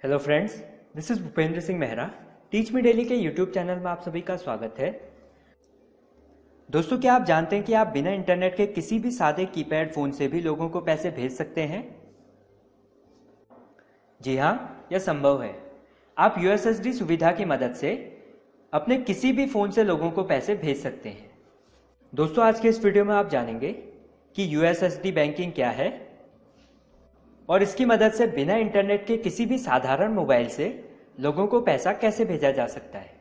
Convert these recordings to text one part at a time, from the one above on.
Hello friends, this is Bhupendra Singh Mehra. Teach me daily के YouTube channel में आप सभी का स्वागत है। दोस्तों, क्या आप जानते हैं कि आप बिना इंटरनेट के किसी भी सादे कीपैड फोन से भी लोगों को पैसे भेज सकते हैं? जी हाँ, यह संभव है। आप यूएसएसडी सुविधा की मदद से अपने किसी भी फोन से लोगों को पैसे भेज सकते हैं। दोस्तों, आज के इस वीडियो में आप जानेंगे कि यूएसएसडी बैंकिंग क्या है और इसकी मदद से बिना इंटरनेट के किसी भी साधारण मोबाइल से लोगों को पैसा कैसे भेजा जा सकता है।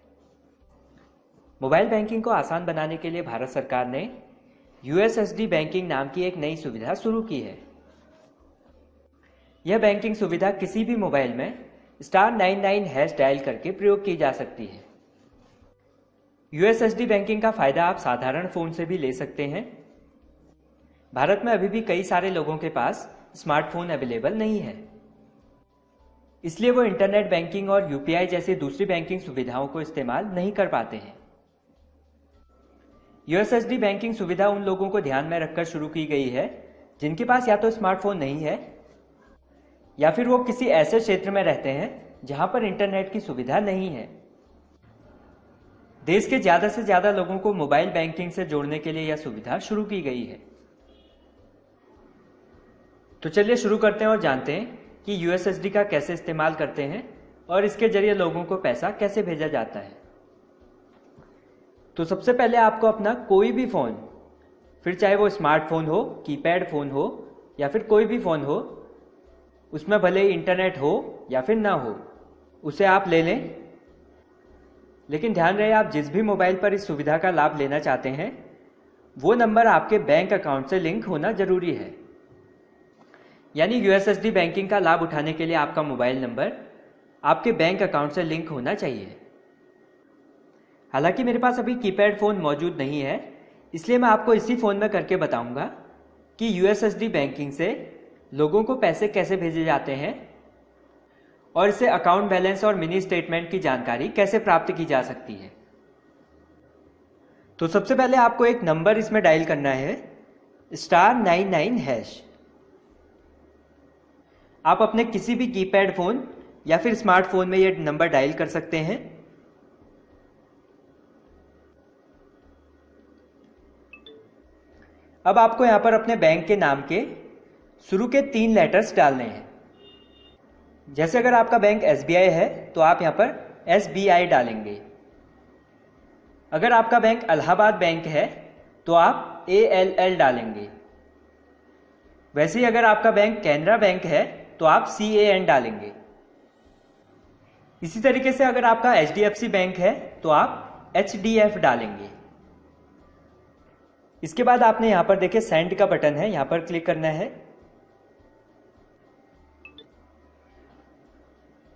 मोबाइल बैंकिंग को आसान बनाने के लिए भारत सरकार ने यूएसएसडी बैंकिंग नाम की एक नई सुविधा शुरू की है। यह बैंकिंग सुविधा किसी भी मोबाइल में *99# डायल करके प्रयोग की जा सकती है। यूएसएसडी बैंकिंग का फायदा आप साधारण फोन से भी ले सकते हैं। भारत में अभी भी कई सारे लोगों के पास स्मार्टफोन अवेलेबल नहीं है, इसलिए वो इंटरनेट बैंकिंग और यूपीआई जैसी दूसरी बैंकिंग सुविधाओं को इस्तेमाल नहीं कर पाते हैं। यूएसएसडी बैंकिंग सुविधा उन लोगों को ध्यान में रखकर शुरू की गई है जिनके पास या तो स्मार्टफोन नहीं है या फिर वो किसी ऐसे क्षेत्र में रहते हैं जहां पर इंटरनेट की सुविधा नहीं है। देश के ज्यादा से ज्यादा लोगों को मोबाइल बैंकिंग से जोड़ने के लिए यह सुविधा शुरू की गई है। तो चलिए शुरू करते हैं और जानते हैं कि यूएसएसडी का कैसे इस्तेमाल करते हैं और इसके जरिए लोगों को पैसा कैसे भेजा जाता है। तो सबसे पहले आपको अपना कोई भी फोन, फिर चाहे वो स्मार्टफोन हो, कीपैड फोन हो या फिर कोई भी फोन हो, उसमें भले ही इंटरनेट हो या फिर ना हो, उसे आप ले लें। लेकिन ध्यान रहे, आप जिस भी मोबाइल पर इस सुविधा का लाभ लेना चाहते हैं वो नंबर आपके बैंक अकाउंट से लिंक होना जरूरी है। यानी यूएसएसडी बैंकिंग का लाभ उठाने के लिए आपका मोबाइल नंबर आपके बैंक अकाउंट से लिंक होना चाहिए। हालांकि मेरे पास अभी कीपैड फोन मौजूद नहीं है, इसलिए मैं आपको इसी फोन में करके बताऊंगा कि यूएसएसडी बैंकिंग से लोगों को पैसे कैसे भेजे जाते हैं और इससे अकाउंट बैलेंस और मिनी स्टेटमेंट की जानकारी कैसे प्राप्त की जा सकती है। तो सबसे पहले आपको एक नंबर इसमें डायल करना है, *99#। आप अपने किसी भी कीपैड फोन या फिर स्मार्टफोन में यह नंबर डायल कर सकते हैं। अब आपको यहां पर अपने बैंक के नाम के शुरू के 3 लेटर्स डालने हैं। जैसे अगर आपका बैंक एसबीआई है तो आप यहां पर एसबीआई डालेंगे। अगर आपका बैंक इलाहाबाद बैंक है तो आप ALL डालेंगे। वैसे ही अगर आपका बैंक कैनरा बैंक है तो आप CAN डालेंगे। इसी तरीके से अगर आपका HDFC बैंक है तो आप HDF डालेंगे। इसके बाद आपने यहां पर देखिए सेंड का बटन है, यहां पर क्लिक करना है।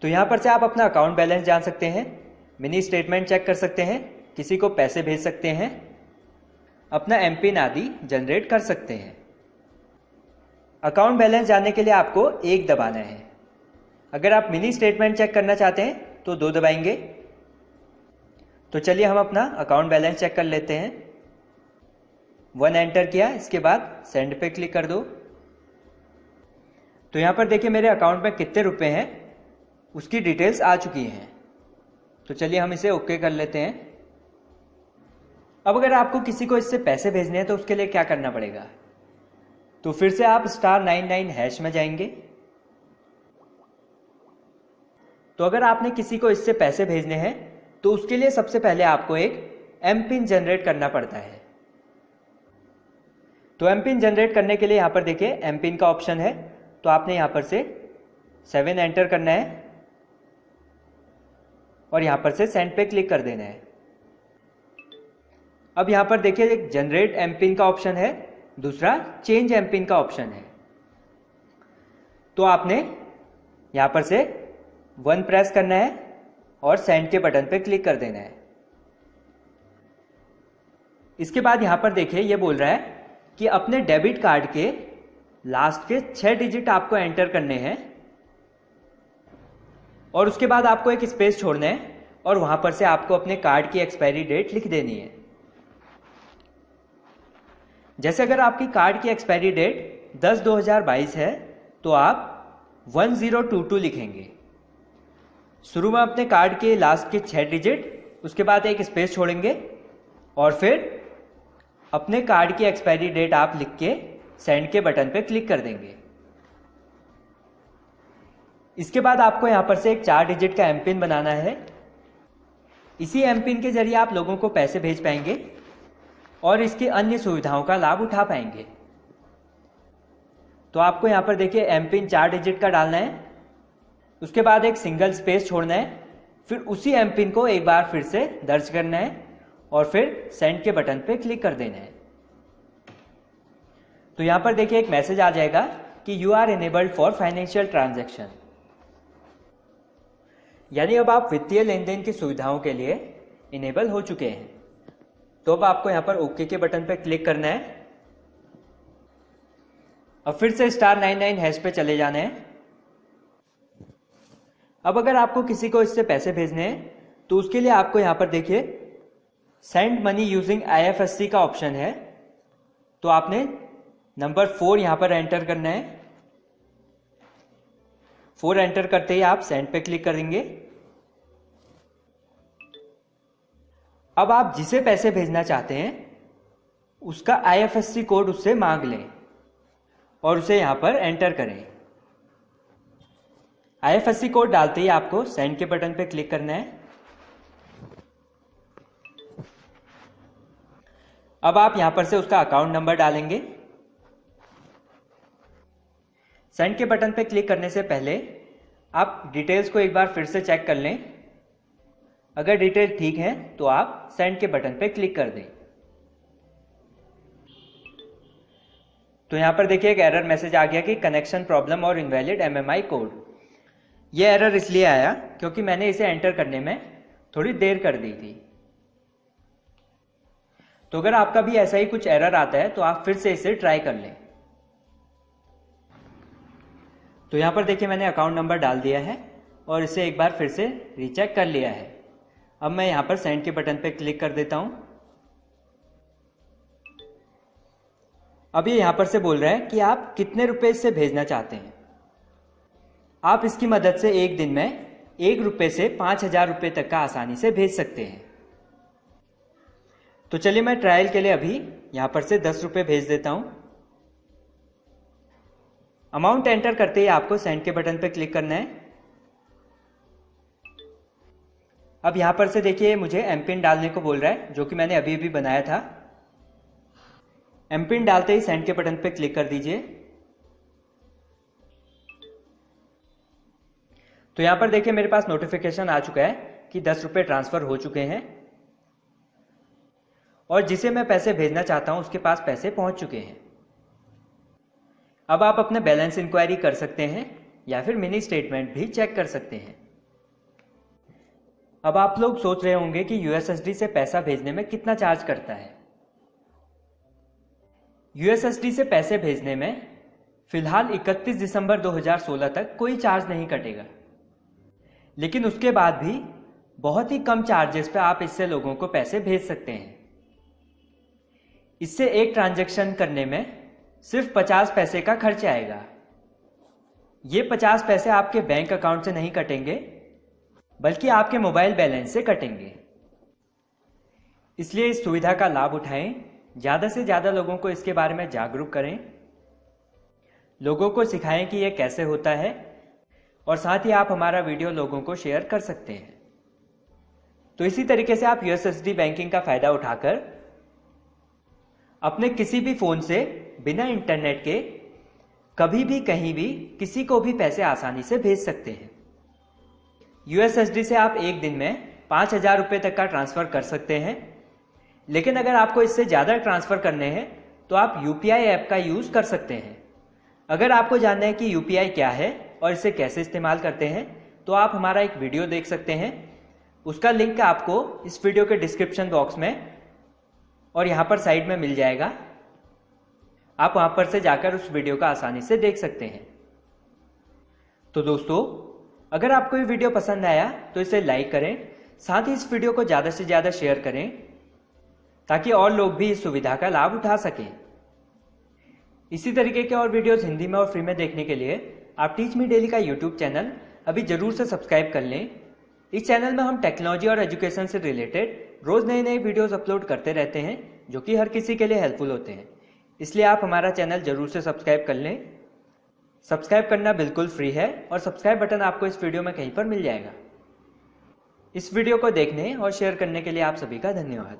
तो यहां पर से आप अपना अकाउंट बैलेंस जान सकते हैं, मिनी स्टेटमेंट चेक कर सकते हैं, किसी को पैसे भेज सकते हैं, अपना एमपिन आदि जनरेट कर सकते हैं। अकाउंट बैलेंस जानने के लिए आपको 1 दबाना है। अगर आप मिनी स्टेटमेंट चेक करना चाहते हैं तो 2 दबाएंगे। तो चलिए हम अपना अकाउंट बैलेंस चेक कर लेते हैं। 1 एंटर किया, इसके बाद सेंड पे क्लिक कर दो। तो यहां पर देखिए मेरे अकाउंट में कितने रुपए हैं उसकी डिटेल्स आ चुकी हैं। तो चलिए हम इसे ओके कर लेते हैं। अब अगर आपको किसी को इससे पैसे भेजने हैं तो उसके लिए क्या करना पड़ेगा? तो फिर से आप *99# में जाएंगे। तो अगर आपने किसी को इससे पैसे भेजने हैं तो उसके लिए सबसे पहले आपको एक एमपिन जनरेट करना पड़ता है। तो एमपिन जनरेट करने के लिए यहां पर देखिए एमपिन का ऑप्शन है, तो आपने यहां पर से 7 एंटर करना है और यहां पर से सेंड पे क्लिक कर देना है। अब यहां पर देखिए एक जनरेट एमपिन का ऑप्शन है, दूसरा चेंज एमपिन का ऑप्शन है। तो आपने यहां पर से 1 प्रेस करना है और सेंड के बटन पे क्लिक कर देना है। इसके बाद यहां पर देखिए ये बोल रहा है कि अपने डेबिट कार्ड के लास्ट के 6 डिजिट आपको एंटर करने हैं और उसके बाद आपको एक स्पेस छोड़ना है और वहां पर से आपको अपने कार्ड की एक्सपायरी डेट लिख देनी है। जैसे अगर आपकी कार्ड की एक्सपायरी डेट 10/2022 है तो आप 1022 लिखेंगे। शुरू में अपने कार्ड के लास्ट के 6 डिजिट, उसके बाद एक स्पेस छोड़ेंगे और फिर अपने कार्ड की एक्सपायरी डेट आप लिख के सेंड के बटन पे क्लिक कर देंगे। इसके बाद आपको यहां पर से एक 4 डिजिट का एम पिन बनाना है। इसी एम पिन के जरिए आप लोगों को पैसे भेज पाएंगे और इसकी अन्य सुविधाओं का लाभ उठा पाएंगे। तो आपको यहां पर देखिए एम पिन 4 डिजिट का डालना है, उसके बाद एक सिंगल स्पेस छोड़ना है, फिर उसी एम पिन को एक बार फिर से दर्ज करना है और फिर सेंड के बटन पे क्लिक कर देना है। तो यहां पर देखिए एक मैसेज आ जाएगा कि you are enabled for financial transaction, यानी अब आप वित्तीय लेन देन की सुविधाओं के लिए इनेबल हो चुके हैं। तो अब आपको यहां पर ओके के बटन पर क्लिक करना है। अब फिर से *99# पे चले जाना है। अब अगर आपको किसी को इससे पैसे भेजने हैं तो उसके लिए आपको यहां पर देखिए सेंड मनी यूजिंग IFSC का ऑप्शन है। तो आपने नंबर 4 यहां पर एंटर करना है। 4 एंटर करते ही आप सेंड पे क्लिक करेंगे। अब आप जिसे पैसे भेजना चाहते हैं उसका IFSC कोड उससे मांग लें और उसे यहां पर एंटर करें। IFSC कोड डालते ही आपको सेंड के बटन पर क्लिक करना है। अब आप यहां पर से उसका अकाउंट नंबर डालेंगे। सेंड के बटन पर क्लिक करने से पहले आप डिटेल्स को एक बार फिर से चेक कर लें। अगर डिटेल ठीक है तो आप सेंड के बटन पर क्लिक कर दें। तो यहां पर देखिए एक एरर मैसेज आ गया कि कनेक्शन प्रॉब्लम और इनवैलिड MMI कोड। यह एरर इसलिए आया क्योंकि मैंने इसे एंटर करने में थोड़ी देर कर दी थी। तो अगर आपका भी ऐसा ही कुछ एरर आता है तो आप फिर से इसे ट्राई कर लें। तो यहां पर देखिए मैंने अकाउंट नंबर डाल दिया है और इसे एक बार फिर से रीचेक कर लिया है। अब मैं यहां पर सेंड के बटन पर क्लिक कर देता हूं। अब ये यहां पर से बोल रहा है कि आप कितने रुपए इससे भेजना चाहते हैं। आप इसकी मदद से एक दिन में 1 रुपए से 5,000 रुपए तक का आसानी से भेज सकते हैं। तो चलिए मैं ट्रायल के लिए अभी यहां पर से 10 रुपए भेज देता हूं। अमाउंट एंटर करते ही आपको सेंड के बटन पर क्लिक करना है। अब यहां पर से देखिए मुझे एम पिन डालने को बोल रहा है, जो कि मैंने अभी अभी बनाया था। एम पिन डालते ही सेंड के बटन पर क्लिक कर दीजिए। तो यहां पर देखिए मेरे पास नोटिफिकेशन आ चुका है कि 10 रुपए ट्रांसफर हो चुके हैं और जिसे मैं पैसे भेजना चाहता हूं उसके पास पैसे पहुंच चुके हैं। अब आप अपने बैलेंस इंक्वायरी कर सकते हैं या फिर मिनी स्टेटमेंट भी चेक कर सकते हैं। अब आप लोग सोच रहे होंगे कि USSD से पैसा भेजने में कितना चार्ज करता है। USSD से पैसे भेजने में फिलहाल 31 दिसंबर 2016 तक कोई चार्ज नहीं कटेगा, लेकिन उसके बाद भी बहुत ही कम चार्जेस पे आप इससे लोगों को पैसे भेज सकते हैं। इससे एक ट्रांजैक्शन करने में सिर्फ 50 पैसे का खर्च आएगा। ये 50 पैसे आपके बैंक अकाउंट से नहीं कटेंगे बल्कि आपके मोबाइल बैलेंस से कटेंगे। इसलिए इस सुविधा का लाभ उठाएं, ज्यादा से ज्यादा लोगों को इसके बारे में जागरूक करें, लोगों को सिखाएं कि यह कैसे होता है और साथ ही आप हमारा वीडियो लोगों को शेयर कर सकते हैं। तो इसी तरीके से आप USSD बैंकिंग का फायदा उठाकर अपने किसी भी फोन से बिना इंटरनेट के कभी भी कहीं भी किसी को भी पैसे आसानी से भेज सकते हैं। USSD से आप एक दिन में 5,000 रुपए तक का ट्रांसफर कर सकते हैं, लेकिन अगर आपको इससे ज्यादा ट्रांसफर करने हैं तो आप UPI ऐप का यूज कर सकते हैं। अगर आपको जानना है कि UPI क्या है और इसे कैसे इस्तेमाल करते हैं तो आप हमारा एक वीडियो देख सकते हैं। उसका लिंक आपको इस वीडियो के डिस्क्रिप्शन बॉक्स में और यहां पर साइड में मिल जाएगा। आप वहां पर से जाकर उस वीडियो का आसानी से देख सकते हैं। तो दोस्तों, अगर आपको ये वीडियो पसंद आया तो इसे लाइक करें, साथ ही इस वीडियो को ज्यादा से ज्यादा शेयर करें ताकि और लोग भी इस सुविधा का लाभ उठा सकें। इसी तरीके के और वीडियोस हिंदी में और फ्री में देखने के लिए आप टीच मी डेली का यूट्यूब चैनल अभी जरूर से सब्सक्राइब कर लें इस चैनल में हम टेक्नोलॉजी और एजुकेशन से रिलेटेड रोज नई नई वीडियोस अपलोड करते रहते हैं जो कि हर किसी के लिए हेल्पफुल होते हैं। इसलिए आप हमारा चैनल जरूर से सब्सक्राइब कर लें। सब्सक्राइब करना बिल्कुल फ्री है और सब्सक्राइब बटन आपको इस वीडियो में कहीं पर मिल जाएगा। इस वीडियो को देखने और शेयर करने के लिए आप सभी का धन्यवाद।